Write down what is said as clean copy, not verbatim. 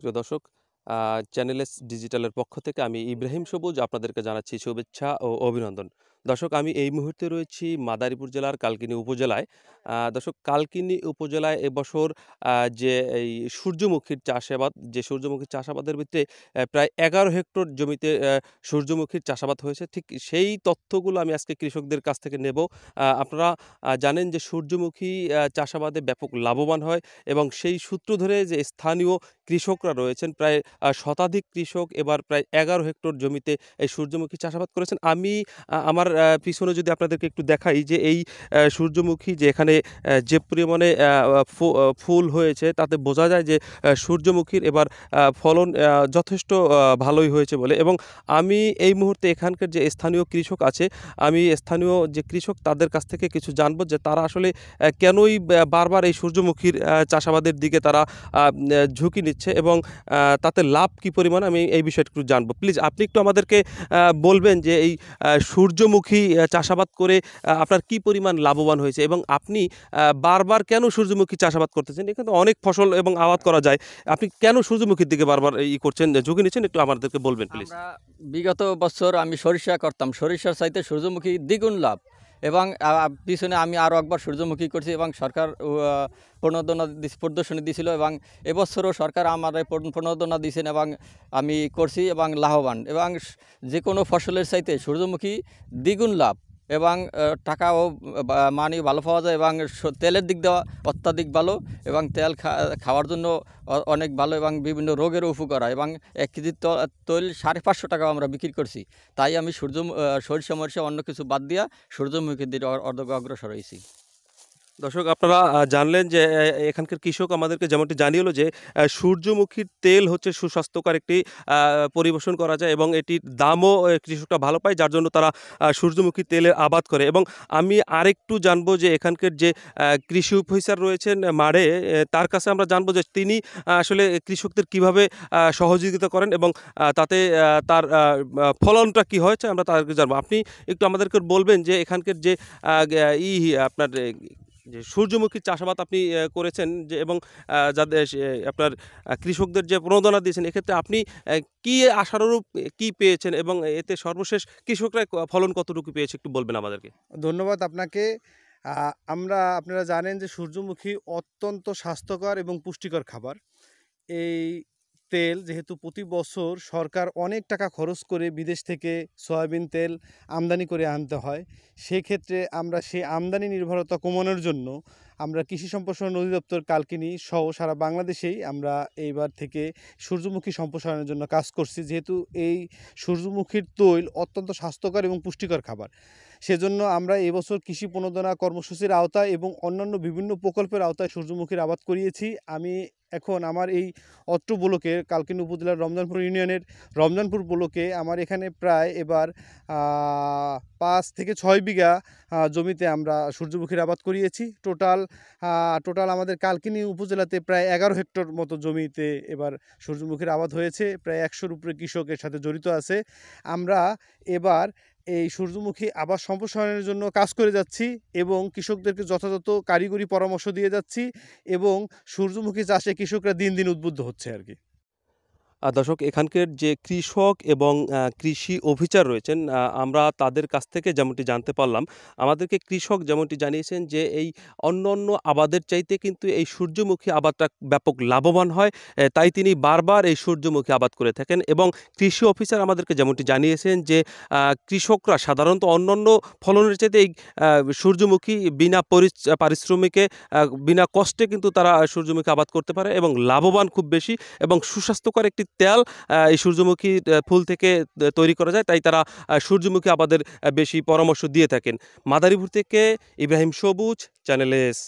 প্রিয় দর্শক, channel S ডিজিটালের পক্ষ থেকে আমি ইব্রাহিম সবুজ আপনাদেরকে জানাচ্ছি শুভেচ্ছা ও অভিনন্দন। দর্শক, আমি এই মুহূর্তে রয়েছি মাদারীপুর জেলার কালকিনি উপজেলায়। দর্শক, কালকিনি উপজেলায় এবছর যে এই সূর্যমুখীর চাষাবাদের ভিতরে প্রায় ১১ হেক্টর জমিতে সূর্যমুখীর চাষাবাদ হয়েছে। ঠিক সেই তথ্যগুলো আমি আজকে কৃষকদের কাছ থেকে নেব। আপনারা জানেন যে সূর্যমুখী চাষাবাদে ব্যাপক লাভবান হয় এবং সেই সূত্র ধরে যে স্থানীয় কৃষকরা রয়েছেন প্রায় শতাধিক কৃষক এবার প্রায় ১১ হেক্টর জমিতে এই সূর্যমুখী চাষাবাদ করেছেন। আমি আমার পিছনে যদি আপনাদেরকে একটু দেখাই যে এই সূর্যমুখী যে এখানে যে পরিমাণে ফুল হয়েছে তাতে বোঝা যায় যে সূর্যমুখীর এবার ফলন যথেষ্ট ভালোই হয়েছে বলে। এবং আমি এই মুহূর্তে এখানকার যে স্থানীয় কৃষক আছে, আমি স্থানীয় যে কৃষক তাদের কাছ থেকে কিছু জানবো যে তারা আসলে কেনই বারবার এই সূর্যমুখীর চাষাবাদের দিকে তারা ঝুঁকি নিচ্ছে এবং তাতে লাভ কি পরিমাণ, আমি এই বিষয়টা একটু জানবো। প্লিজ আপনি একটু আমাদেরকে বলবেন যে এই সূর্যমুখী চাষাবাদ করে আপনার কি পরিমাণ লাভবান হয়েছে এবং আপনি বারবার কেন সূর্যমুখী চাষাবাদ করতেছেন? এখানে তো অনেক ফসল এবং আবাদ করা যায়। আপনি কেন সূর্যমুখীর দিকে বারবার করছেন, ঝুঁকি নিচ্ছেন, একটু আমাদেরকে বলবেন প্লিজ। আমরা বিগত বছর আমি সরিষা করতাম। সরিষার চাইতে সূর্যমুখী দ্বিগুণ লাভ এবং পিছনে আমি আরও একবার সূর্যমুখী করছি এবং সরকার প্রদর্শনী দিয়েছিল এবং এবছরও সরকার আমার প্রণোদনা দিয়েছেন এবং আমি করছি এবং লাভবান এবং যে কোনো ফসলের চাইতে সূর্যমুখী দ্বিগুণ লাভ এবং টাকাও মানে ভালো পাওয়া যায় এবং তেলের দিক দেওয়া অত্যাধিক ভালো এবং তেল খাওয়ার জন্য অনেক ভালো এবং বিভিন্ন রোগেরও উপকার হয় এবং ১ কেজি তৈল ৫৫০ টাকা আমরা বিক্রি করছি। তাই আমি সরিষা মরিষা অন্য কিছু বাদ দিয়া সূর্যমুখীর দিকে অগ্রসর হয়েছি। দর্শক, আপনারা জানলেন যে এখানকার কৃষক আমাদেরকে যেমনটি জানিয়ে হলো যে সূর্যমুখীর তেল হচ্ছে সুস্বাস্থ্যকর একটি পরিবেশন করা যায় এবং এটির দামও কৃষকরা ভালো পায়, যার জন্য তারা সূর্যমুখী তেলের আবাদ করে। এবং আমি আরেকটু জানবো যে এখানকার যে কৃষি অফিসার রয়েছেন মাঠে, তার কাছে আমরা জানবো যে তিনি আসলে কৃষকদের কিভাবে সহযোগিতা করেন এবং তাতে তার ফলনটা কি হয়েছে আমরা তাদেরকে জানবো। আপনি একটু আমাদেরকে বলবেন যে এখানকার যে আপনার যে সূর্যমুখী চাষাবাদ আপনি করেছেন যে এবং যাদের আপনার কৃষকদের যে প্রণোদনা দিয়েছেন, এক্ষেত্রে আপনি কি আশানুরূপ কি পেয়েছেন এবং এতে সর্বশেষ কৃষকরা ফলন কতটুকু পেয়েছে একটু বলবেন আমাদেরকে? ধন্যবাদ আপনাকে। আপনারা জানেন যে সূর্যমুখী অত্যন্ত স্বাস্থ্যকর এবং পুষ্টিকর খাবার। এই তেল যেহেতু প্রতি বছর সরকার অনেক টাকা খরচ করে বিদেশ থেকে সয়াবিন তেল আমদানি করে আনতে হয়, সেক্ষেত্রে আমরা সেই আমদানি নির্ভরতা কমানোর জন্য আমরা কৃষি সম্প্রসারণ অধিদপ্তর কালকিনি সহ সারা বাংলাদেশেই আমরা এইবার থেকে সূর্যমুখী সম্প্রসারণের জন্য কাজ করছি। যেহেতু এই সূর্যমুখীর তৈল অত্যন্ত স্বাস্থ্যকর এবং পুষ্টিকর খাবার, সেজন্য আমরা এবছর কৃষি প্রণোদনা কর্মসূচির আওতায় এবং অন্যান্য বিভিন্ন প্রকল্পের আওতায় সূর্যমুখীর আবাদ করিয়েছি। আমি এখন আমার এই অত্র ব্লকের কালকিনি উপজেলার রমজানপুর ইউনিয়নের রমজানপুর ব্লকে আমার এখানে প্রায় এবার ৫ থেকে ৬ বিঘা জমিতে আমরা সূর্যমুখীর আবাদ করিয়েছি। টোটাল আমাদের কালকিনি উপজেলাতে প্রায় ১১ হেক্টর মতো জমিতে এবার সূর্যমুখীর আবাদ হয়েছে। প্রায় ১০০-র উপরে কৃষক এর সাথে জড়িত আছে। আমরা এবার এই সূর্যমুখী আবাদ সম্প্রসারণের জন্য কাজ করে যাচ্ছি এবং কৃষকদেরকে যথাযথ কারিগরি পরামর্শ দিয়ে যাচ্ছি এবং সূর্যমুখী চাষে কৃষকরা দিন দিন উদ্বুদ্ধ হচ্ছে আর কি। দর্শক, এখানকার যে কৃষক এবং কৃষি অফিসার রয়েছেন, আমরা তাদের কাছ থেকে যেমনটি জানতে পারলাম, আমাদেরকে কৃষক যেমনটি জানিয়েছেন যে এই অন্য আবাদের চাইতে কিন্তু এই সূর্যমুখী আবাদটা ব্যাপক লাভবান হয়। তাই তিনি বারবার এই সূর্যমুখী আবাদ করে থাকেন। এবং কৃষি অফিসার আমাদেরকে যেমনটি জানিয়েছেন যে কৃষকরা সাধারণত অন্যান্য ফলনের চাইতে এই সূর্যমুখী বিনা পারিশ্রমিকে বিনা কষ্টে কিন্তু তারা সূর্যমুখী আবাদ করতে পারে এবং লাভবান খুব বেশি এবং সুস্বাস্থ্যকর একটি তেল এই সূর্যমুখী ফুল থেকে তৈরি করা যায়। তাই তারা সূর্যমুখী আবাদের বেশি পরামর্শ দিয়ে থাকেন। মাদারীপুর থেকে ইব্রাহিম সবুজ, চ্যানেল এস।